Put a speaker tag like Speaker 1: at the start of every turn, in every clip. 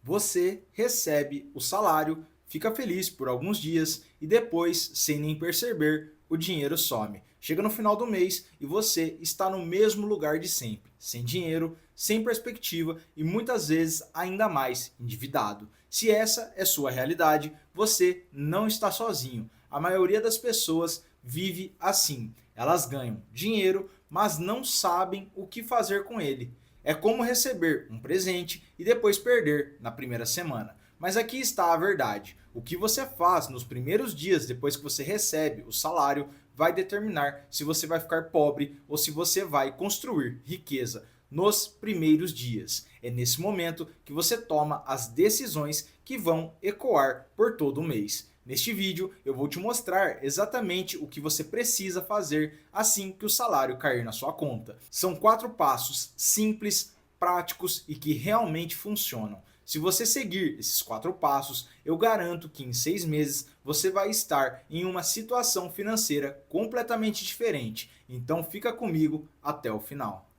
Speaker 1: Você recebe o salário, fica feliz por alguns dias e depois, sem nem perceber, o dinheiro some. Chega no final do mês e você está no mesmo lugar de sempre, sem dinheiro, sem perspectiva e muitas vezes ainda mais endividado. Se essa é sua realidade, você não está sozinho. A maioria das pessoas vive assim. Elas ganham dinheiro, mas não sabem o que fazer com ele. É como receber um presente e depois perder na primeira semana. Mas aqui está a verdade. O que você faz nos primeiros dias depois que você recebe o salário vai determinar se você vai ficar pobre ou se você vai construir riqueza nos primeiros dias. É nesse momento que você toma as decisões que vão ecoar por todo o mês. Neste vídeo eu vou te mostrar exatamente o que você precisa fazer assim que o salário cair na sua conta. São 4 passos simples, práticos e que realmente funcionam. Se você seguir esses 4 passos, eu garanto que em 6 meses você vai estar em uma situação financeira completamente diferente. Então fica comigo até o final.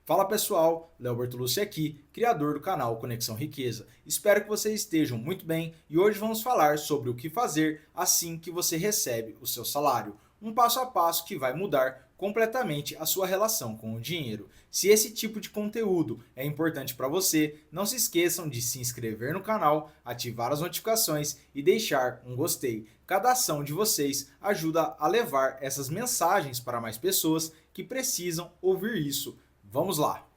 Speaker 1: Fala pessoal, Léo Bertolucci aqui, criador do canal Conexão Riqueza. Espero que vocês estejam muito bem e hoje vamos falar sobre o que fazer assim que você recebe o seu salário. Um passo a passo que vai mudar completamente a sua relação com o dinheiro. Se esse tipo de conteúdo é importante para você, não se esqueçam de se inscrever no canal, ativar as notificações e deixar um gostei. Cada ação de vocês ajuda a levar essas mensagens para mais pessoas que precisam ouvir isso. Vamos lá!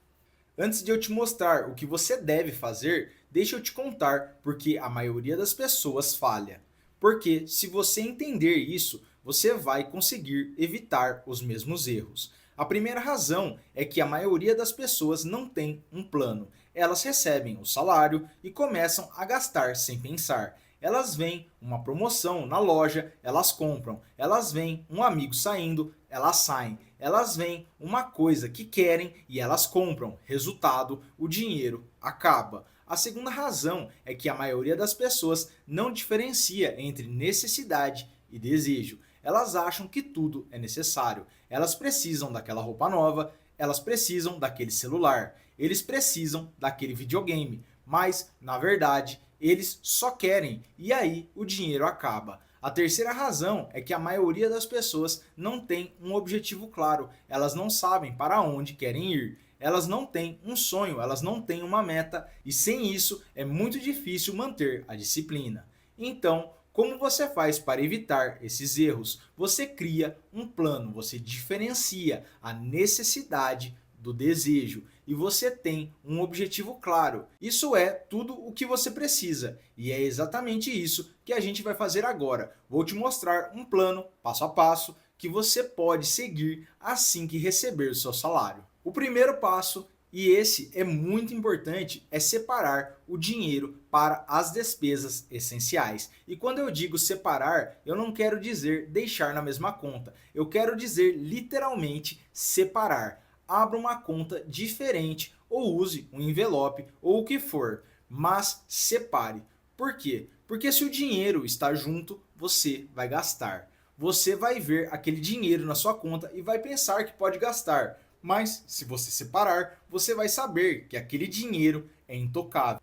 Speaker 1: Antes de eu te mostrar o que você deve fazer, deixa eu te contar porque a maioria das pessoas falha. Porque se você entender isso, você vai conseguir evitar os mesmos erros. A primeira razão é que a maioria das pessoas não tem um plano. Elas recebem o salário e começam a gastar sem pensar. Elas veem uma promoção na loja, elas compram. Elas veem um amigo saindo, elas saem. Elas veem uma coisa que querem e elas compram. Resultado, o dinheiro acaba. A segunda razão é que a maioria das pessoas não diferencia entre necessidade e desejo. Elas acham que tudo é necessário. Elas precisam daquela roupa nova, elas precisam daquele celular, eles precisam daquele videogame, mas na verdade eles só querem e aí o dinheiro acaba. A terceira razão é que a maioria das pessoas não tem um objetivo claro, elas não sabem para onde querem ir. Elas não têm um sonho, elas não têm uma meta e sem isso é muito difícil manter a disciplina. Então, como você faz para evitar esses erros? Você cria um plano, você diferencia a necessidade do desejo e você tem um objetivo claro. Isso é tudo o que você precisa e é exatamente isso que a gente vai fazer agora. Vou te mostrar um plano passo a passo que você pode seguir assim que receber o seu salário. O primeiro passo, e esse é muito importante, é separar o dinheiro para as despesas essenciais. E quando eu digo separar, eu não quero dizer deixar na mesma conta. Eu quero dizer literalmente separar. Abra uma conta diferente ou use um envelope ou o que for, mas separe. Por quê? Porque se o dinheiro está junto, você vai gastar. Você vai ver aquele dinheiro na sua conta e vai pensar que pode gastar. Mas se você separar, você vai saber que aquele dinheiro é intocável.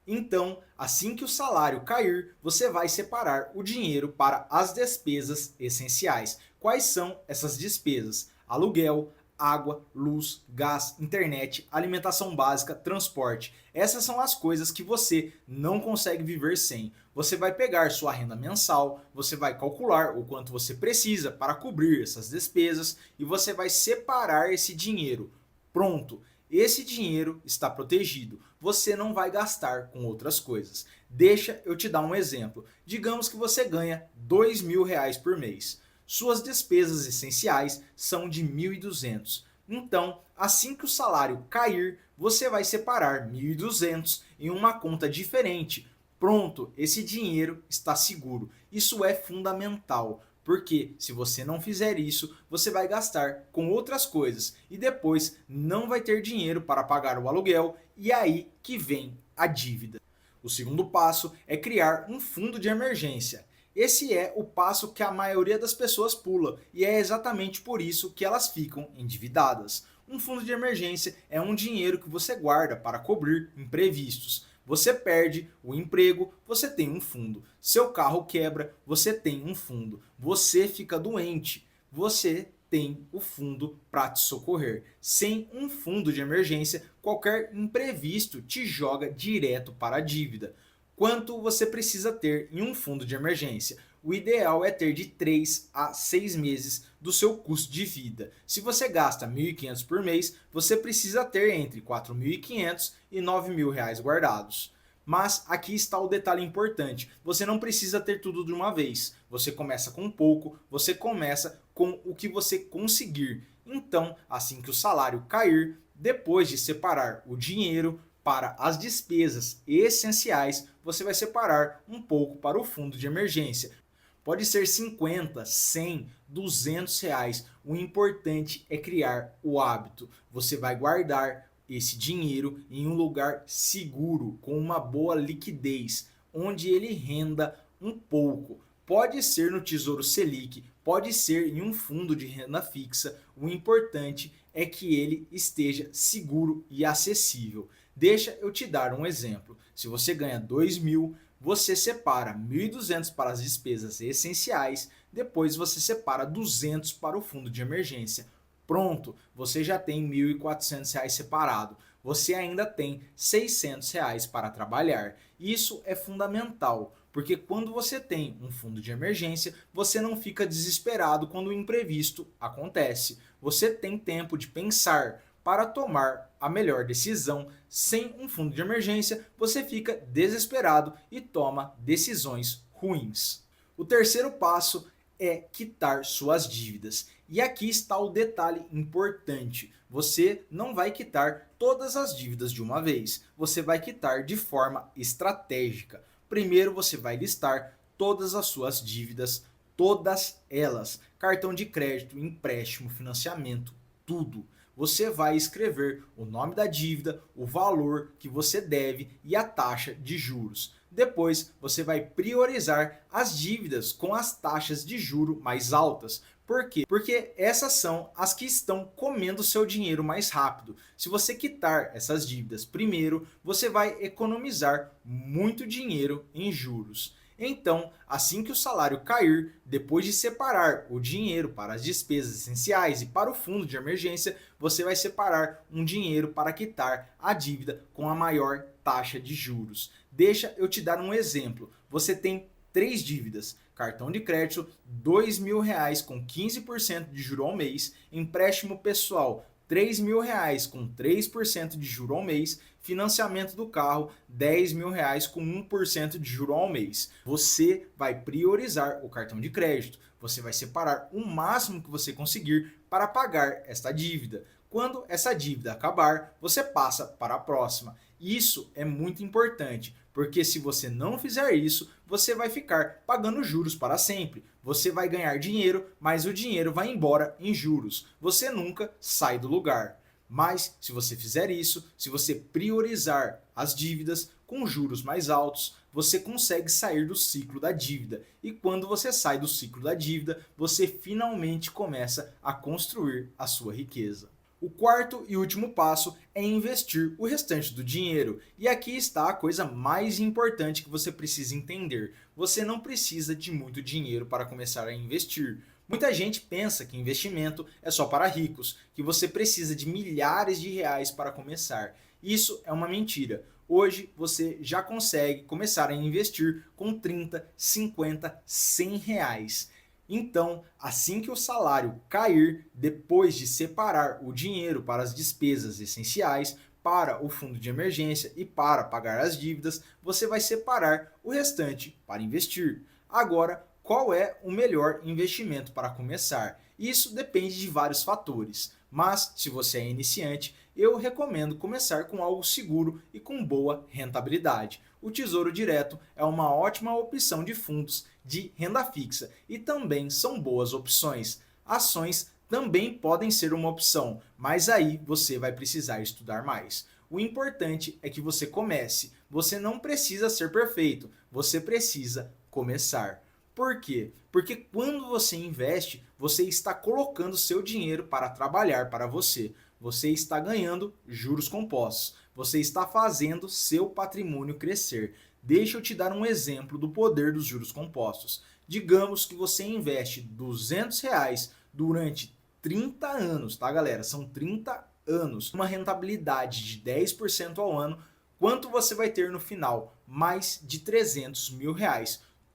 Speaker 1: Então, assim que o salário cair, você vai separar o dinheiro para as despesas essenciais. Quais são essas despesas? Aluguel, água, luz, gás, internet, alimentação básica, transporte. Essas são as coisas que você não consegue viver sem. Você vai pegar sua renda mensal, você vai calcular o quanto você precisa para cobrir essas despesas e você vai separar esse dinheiro. Pronto, esse dinheiro está protegido. Você não vai gastar com outras coisas. Deixa eu te dar um exemplo. Digamos que você ganha R$ 2.000 por mês. Suas despesas essenciais são de 1.200. Então, assim que o salário cair, você vai separar 1.200 em uma conta diferente. Pronto, esse dinheiro está seguro. Isso é fundamental, porque se você não fizer isso, você vai gastar com outras coisas e depois não vai ter dinheiro para pagar o aluguel e aí que vem a dívida. O segundo passo é criar um fundo de emergência. Esse é o passo que a maioria das pessoas pula e é exatamente por isso que elas ficam endividadas. Um fundo de emergência é um dinheiro que você guarda para cobrir imprevistos. Você perde o emprego, você tem um fundo. Seu carro quebra, você tem um fundo. Você fica doente, você tem o fundo para te socorrer. Sem um fundo de emergência, qualquer imprevisto te joga direto para a dívida. Quanto você precisa ter em um fundo de emergência? O ideal é ter de 3 a 6 meses do seu custo de vida. Se você gasta R$ 1.500 por mês, você precisa ter entre R$ 4.500 e R$ 9.000 guardados. Mas aqui está o detalhe importante: você não precisa ter tudo de uma vez. Você começa com pouco, você começa com o que você conseguir. Então, assim que o salário cair, depois de separar o dinheiro para as despesas essenciais, você vai separar um pouco para o fundo de emergência. Pode ser 50, 100, 200 reais. O importante é criar o hábito. Você vai guardar esse dinheiro em um lugar seguro, com uma boa liquidez, onde ele renda um pouco. Pode ser no Tesouro Selic, pode ser em um fundo de renda fixa. O importante é que ele esteja seguro e acessível. Deixa eu te dar um exemplo. Se você ganha 2.000, você separa 1.200 para as despesas essenciais, depois você separa 200 para o fundo de emergência. Pronto, você já tem R$ 1.400 separado. Você ainda tem R$ 600 para trabalhar. Isso é fundamental, porque quando você tem um fundo de emergência, você não fica desesperado quando o imprevisto acontece. Você tem tempo de pensar para tomar a melhor decisão. Sem um fundo de emergência, você fica desesperado e toma decisões ruins. O terceiro passo é quitar suas dívidas. E aqui está o detalhe importante: você não vai quitar todas as dívidas de uma vez, você vai quitar de forma estratégica. Primeiro você vai listar todas as suas dívidas, todas elas: cartão de crédito, empréstimo, financiamento, tudo. Você vai escrever o nome da dívida, o valor que você deve e a taxa de juros. Depois, você vai priorizar as dívidas com as taxas de juro mais altas. Por quê? Porque essas são as que estão comendo seu dinheiro mais rápido. Se você quitar essas dívidas primeiro, você vai economizar muito dinheiro em juros. Então, assim que o salário cair, depois de separar o dinheiro para as despesas essenciais e para o fundo de emergência, você vai separar um dinheiro para quitar a dívida com a maior taxa de juros. Deixa eu te dar um exemplo. Você tem 3 dívidas: cartão de crédito, R$ 2.000 com 15% de juro ao mês, empréstimo pessoal, R$ 3.000 com 3% de juro ao mês, financiamento do carro, R$ 10.000 com 1% de juro ao mês. Você vai priorizar o cartão de crédito. Você vai separar o máximo que você conseguir para pagar esta dívida. Quando essa dívida acabar, você passa para a próxima. Isso é muito importante, porque se você não fizer isso, você vai ficar pagando juros para sempre. Você vai ganhar dinheiro, mas o dinheiro vai embora em juros. Você nunca sai do lugar. Mas se você fizer isso, se você priorizar as dívidas com juros mais altos, você consegue sair do ciclo da dívida. E quando você sai do ciclo da dívida, você finalmente começa a construir a sua riqueza. O quarto e último passo é investir o restante do dinheiro. E aqui está a coisa mais importante que você precisa entender: você não precisa de muito dinheiro para começar a investir. Muita gente pensa que investimento é só para ricos, que você precisa de milhares de reais para começar. Isso é uma mentira. Hoje você já consegue começar a investir com 30, 50, 100 reais. Então, assim que o salário cair, depois de separar o dinheiro para as despesas essenciais, para o fundo de emergência e para pagar as dívidas, você vai separar o restante para investir. Agora, qual é o melhor investimento para começar? Isso depende de vários fatores, mas se você é iniciante, eu recomendo começar com algo seguro e com boa rentabilidade. O Tesouro Direto é uma ótima opção de fundos de renda fixa e também são boas opções. Ações também podem ser uma opção, mas aí você vai precisar estudar mais. O importante é que você comece. Você não precisa ser perfeito, você precisa começar. Por quê? Porque quando você investe, você está colocando seu dinheiro para trabalhar para você. você está ganhando juros compostos, você está fazendo seu patrimônio crescer. Deixa eu te dar um exemplo do poder dos juros compostos. Digamos que você investe R$ 200 durante 30 anos, tá galera? São 30 anos, uma rentabilidade de 10% ao ano. Quanto você vai ter no final? Mais de R$ 300 mil.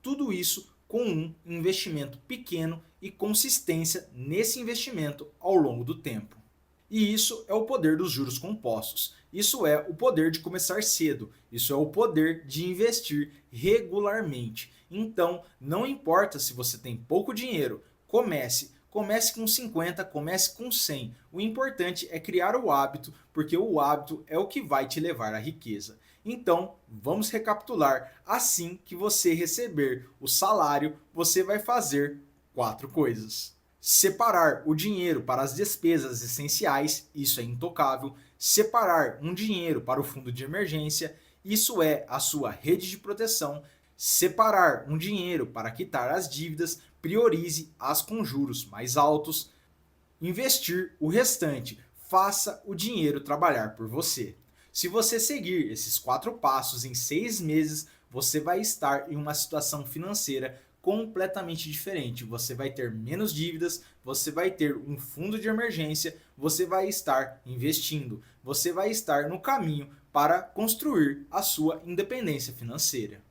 Speaker 1: Tudo isso com um investimento pequeno e consistência nesse investimento ao longo do tempo. E isso é o poder dos juros compostos. Isso é o poder de começar cedo. Isso é o poder de investir regularmente. Então, não importa se você tem pouco dinheiro, comece com 50, comece com 100. O importante é criar o hábito, porque o hábito é o que vai te levar à riqueza. Então, vamos recapitular. Assim que você receber o salário, você vai fazer 4 coisas. Separar o dinheiro para as despesas essenciais, isso é intocável. Separar um dinheiro para o fundo de emergência, isso é a sua rede de proteção. Separar um dinheiro para quitar as dívidas, priorize as com juros mais altos. Investir o restante, faça o dinheiro trabalhar por você. Se você seguir esses 4 passos em 6 meses, você vai estar em uma situação financeira completamente diferente. Você vai ter menos dívidas, você vai ter um fundo de emergência, você vai estar investindo, você vai estar no caminho para construir a sua independência financeira.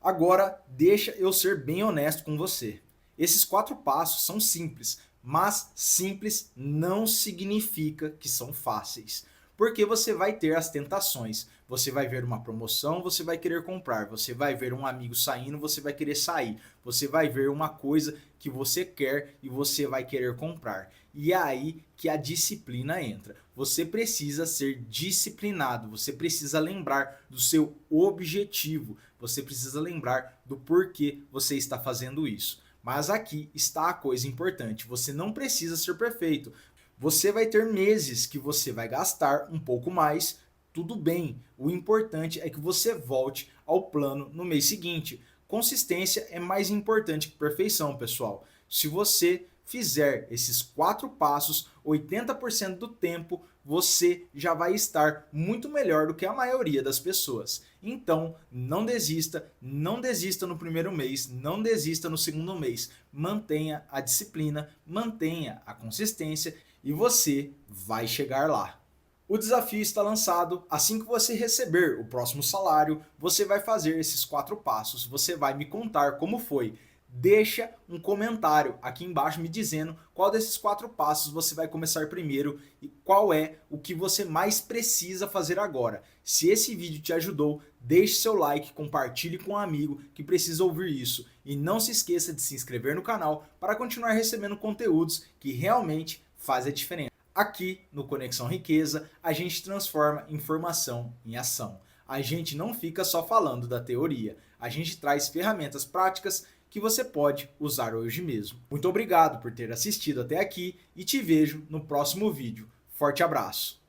Speaker 1: Agora, deixa eu ser bem honesto com você. Esses 4 passos são simples, mas simples não significa que são fáceis. Porque você vai ter as tentações. Você vai ver uma promoção, você vai querer comprar. Você vai ver um amigo saindo, você vai querer sair. Você vai ver uma coisa que você quer e você vai querer comprar. E é aí que a disciplina entra. Você precisa ser disciplinado, você precisa lembrar do seu objetivo, você precisa lembrar do porquê você está fazendo isso. Mas aqui está a coisa importante, você não precisa ser perfeito. Você vai ter meses que você vai gastar um pouco mais, tudo bem. O importante é que você volte ao plano no mês seguinte. Consistência é mais importante que perfeição, pessoal. Se você fizer esses 4 passos, 80% do tempo você já vai estar muito melhor do que a maioria das pessoas. Então, não desista no primeiro mês, não desista no segundo mês. Mantenha a disciplina, mantenha a consistência e você vai chegar lá. O desafio está lançado. Assim que você receber o próximo salário, você vai fazer esses 4 passos. Você vai me contar como foi. Deixa um comentário aqui embaixo me dizendo qual desses 4 passos você vai começar primeiro e qual é o que você mais precisa fazer agora. Se esse vídeo te ajudou, deixe seu like, compartilhe com um amigo que precisa ouvir isso. E não se esqueça de se inscrever no canal para continuar recebendo conteúdos que realmente fazem a diferença. Aqui no Conexão Riqueza, a gente transforma informação em ação. A gente não fica só falando da teoria, a gente traz ferramentas práticas que você pode usar hoje mesmo. Muito obrigado por ter assistido até aqui e te vejo no próximo vídeo. Forte abraço!